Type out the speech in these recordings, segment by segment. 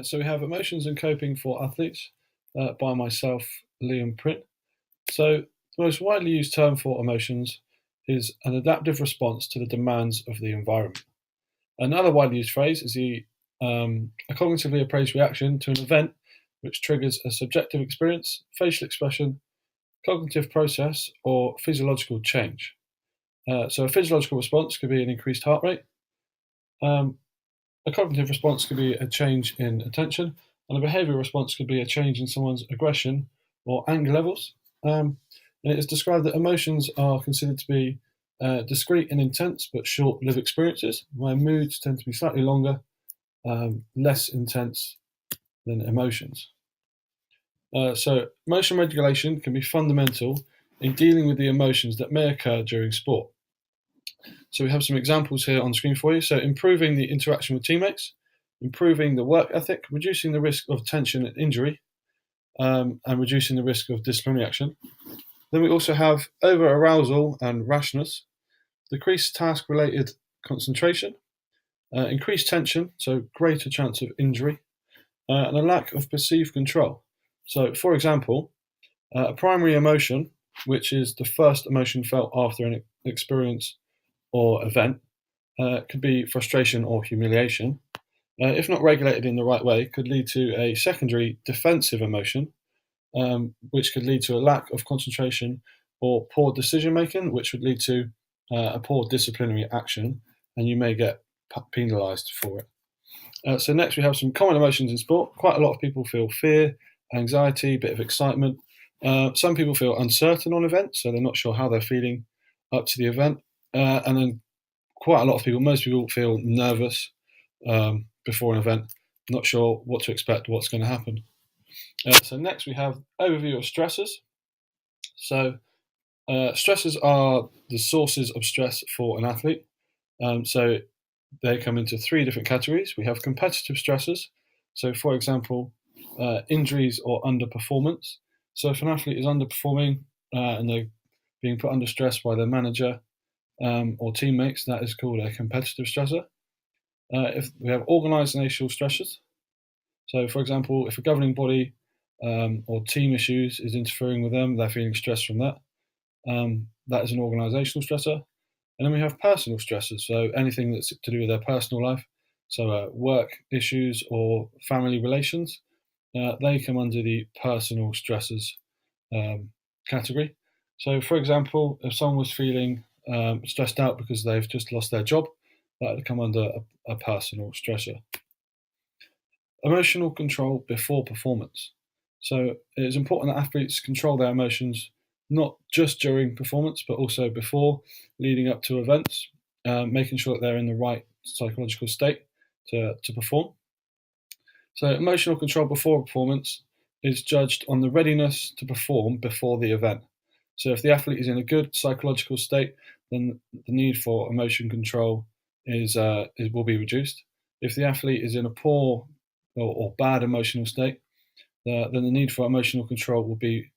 So we have Emotions and Coping for Athletes by myself, Liam Print. So the most widely used term for emotions is an adaptive response to the demands of the environment. Another widely used phrase is a cognitively appraised reaction to an event which triggers a subjective experience, facial expression, cognitive process, or physiological change. So a physiological response could be an increased heart rate. Um, A cognitive response could be a change in attention, and a behavioral response could be a change in someone's aggression or anger levels. And it is described that emotions are considered to be discrete and intense but short lived experiences, where moods tend to be slightly longer, less intense than emotions. So, emotion regulation can be fundamental in dealing with the emotions that may occur during sport. So we have some examples here on screen for you. So improving the interaction with teammates, improving the work ethic, reducing the risk of tension and injury, and reducing the risk of disciplinary action. Then we also have over arousal and rashness, decreased task-related concentration, increased tension, so greater chance of injury, and a lack of perceived control. So, for example, a primary emotion, which is the first emotion felt after an experience or event, could be frustration or humiliation. If not regulated in the right way, could lead to a secondary defensive emotion, which could lead to a lack of concentration or poor decision making, which would lead to a poor disciplinary action, and you may get penalised for it. So next, we have some common emotions in sport. Quite a lot of people feel fear, anxiety, a bit of excitement. Some people feel uncertain on events, so they're not sure how they're feeling up to the event. And then quite a lot of people, most people feel nervous before an event, not sure what to expect, what's going to happen. So next we have overview of stressors. So stressors are the sources of stress for an athlete. So they come into three different categories. We have competitive stressors. So for example, injuries or underperformance. So if an athlete is underperforming and they're being put under stress by their manager or teammates, that is called a competitive stressor. If we have organisational stressors, so for example, if a governing body or team issues is interfering with them, they're feeling stress from that. That is an organisational stressor. And then we have personal stressors, so anything that's to do with their personal life, so work issues or family relations, they come under the personal stressors category. So, for example, if someone was feeling stressed out because they've just lost their job, that would come under a personal stressor. Emotional control before performance. So it is important that athletes control their emotions not just during performance, but also before, leading up to events, making sure that they're in the right psychological state to perform. So emotional control before performance is judged on the readiness to perform before the event. So if the athlete is in a good psychological state, then the need for emotion control will be reduced. If the athlete is in a poor or bad emotional state, then the need for emotional control will be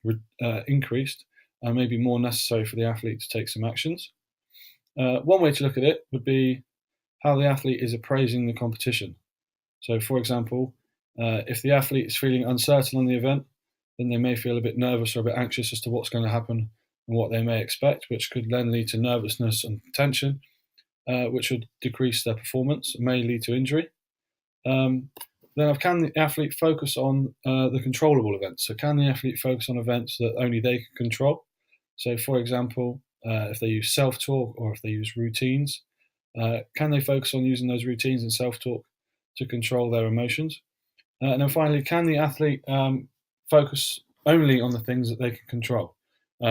increased and maybe more necessary for the athlete to take some actions. One way to look at it would be how the athlete is appraising the competition. So, for example, if the athlete is feeling uncertain on the event, then they may feel a bit nervous or a bit anxious as to what's going to happen and what they may expect, which could then lead to nervousness and tension, which would decrease their performance and may lead to injury. Then can the athlete focus on the controllable events? So can the athlete focus on events that only they can control? So for example, if they use self-talk or if they use routines, can they focus on using those routines and self-talk to control their emotions? And then finally, can the athlete focus only on the things that they can control?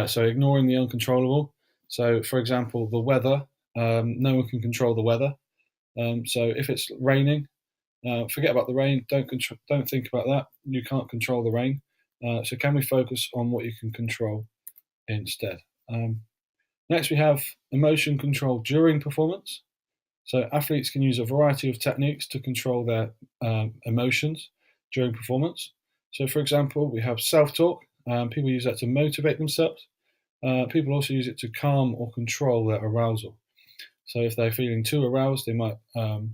So ignoring the uncontrollable. So for example, the weather, no one can control the weather. So if it's raining, forget about the rain. Don't think about that. You can't control the rain. So can we focus on what you can control instead? Next, we have emotion control during performance. So athletes can use a variety of techniques to control their emotions during performance. So, for example, we have self-talk. People use that to motivate themselves. People also use it to calm or control their arousal. So if they're feeling too aroused, they might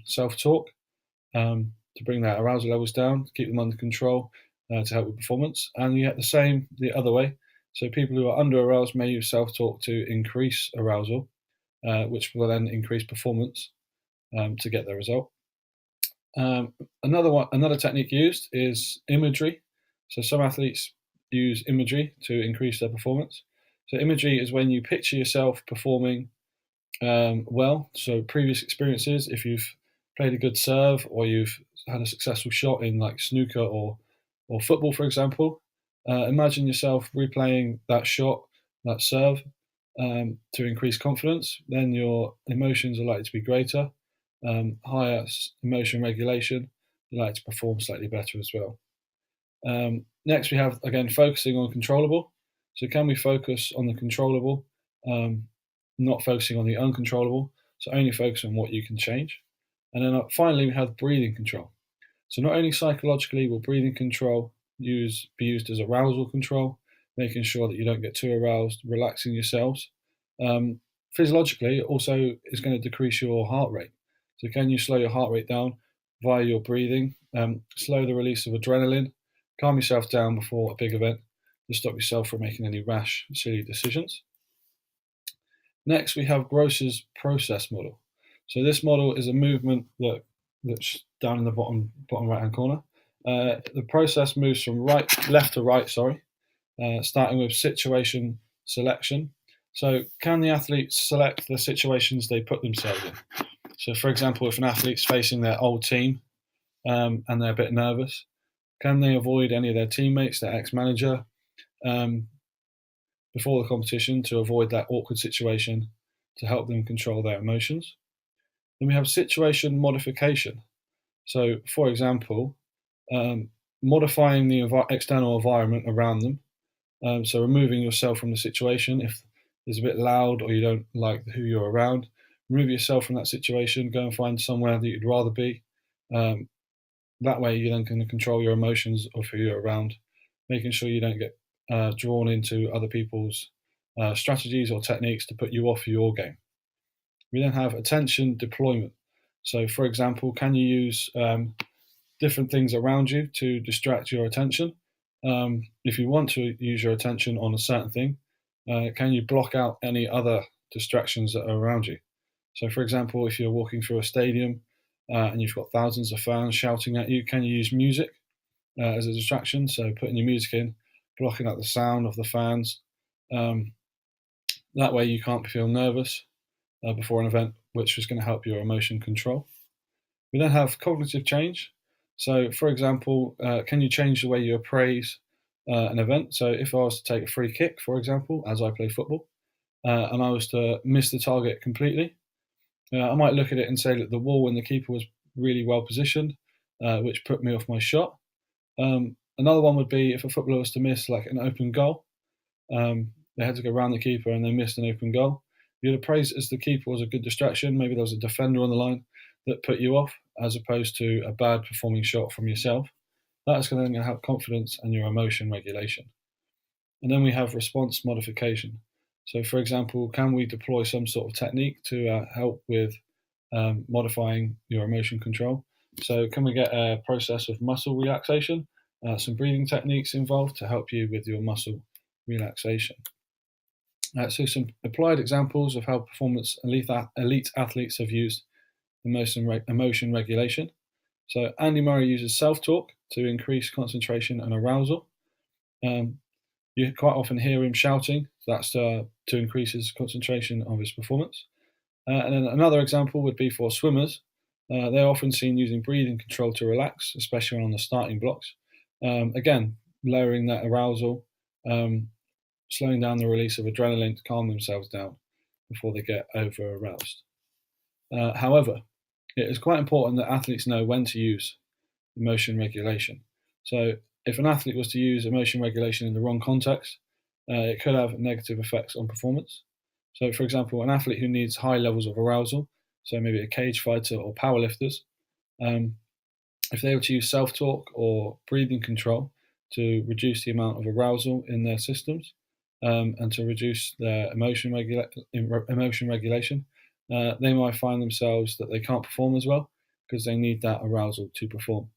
self-talk. to bring their arousal levels down, to keep them under control, to help with performance. And you get the same the other way. So people who are under aroused may use self-talk to increase arousal, which will then increase performance to get the result. Another technique used is imagery. So some athletes use imagery to increase their performance. So imagery is when you picture yourself performing well. So previous experiences, if you've played a good serve or you've had a successful shot in like snooker or football, for example, imagine yourself replaying that shot, that serve, to increase confidence. Then your emotions are likely to be greater, higher emotion regulation. You're likely to perform slightly better as well. Next, we have again focusing on controllable. So, can we focus on the controllable, not focusing on the uncontrollable? So, only focus on what you can change. And then finally, we have breathing control. So, not only psychologically will breathing control be used as arousal control, making sure that you don't get too aroused, relaxing yourselves. Physiologically, it also is going to decrease your heart rate. So, can you slow your heart rate down via your breathing? Slow the release of adrenaline, calm yourself down before a big event to stop yourself from making any rash, silly decisions. Next, we have Gross's process model. So this model is a movement that's down in the bottom right-hand corner. The process moves from left to right, starting with situation selection. So can the athletes select the situations they put themselves in? So for example, if an athlete's facing their old team and they're a bit nervous, can they avoid any of their teammates, their ex-manager, before the competition to avoid that awkward situation to help them control their emotions? Then we have situation modification. So, for example, modifying the external environment around them. So, removing yourself from the situation if it's a bit loud or you don't like who you're around. Remove yourself from that situation. Go and find somewhere that you'd rather be. That way, you then can control your emotions of who you're around, making sure you don't get drawn into other people's strategies or techniques to put you off your game. We then have attention deployment. So, for example, can you use different things around you to distract your attention? If you want to use your attention on a certain thing, can you block out any other distractions that are around you? So, for example, if you're walking through a stadium and you've got thousands of fans shouting at you, can you use music as a distraction? So, putting your music in, blocking out the sound of the fans. That way, you can't feel nervous before an event, which is going to help your emotion control. We then have cognitive change. So, for example, can you change the way you appraise an event? So, if I was to take a free kick, for example, as I play football, and I was to miss the target completely, I might look at it and say that the wall and the keeper was really well positioned, which put me off my shot. Another one would be if a footballer was to miss like an open goal, they had to go around the keeper and they missed an open goal. You'd appraise it as the keeper was a good distraction. Maybe there was a defender on the line that put you off, as opposed to a bad performing shot from yourself. That's going to help confidence and your emotion regulation. And then we have response modification. So, for example, can we deploy some sort of technique to help with modifying your emotion control? So, can we get a process of muscle relaxation? Some breathing techniques involved to help you with your muscle relaxation. So some applied examples of how performance elite athletes have used emotion regulation. So Andy Murray uses self-talk to increase concentration and arousal. You quite often hear him shouting. That's to increase his concentration of his performance. And then another example would be for swimmers. They're often seen using breathing control to relax, especially on the starting blocks. Again, lowering that arousal, slowing down the release of adrenaline to calm themselves down before they get over aroused. However, it is quite important that athletes know when to use emotion regulation. So, if an athlete was to use emotion regulation in the wrong context, it could have negative effects on performance. So, for example, an athlete who needs high levels of arousal, so maybe a cage fighter or powerlifters, if they were to use self talk or breathing control to reduce the amount of arousal in their systems and to reduce their emotion regulation, they might find themselves that they can't perform as well because they need that arousal to perform.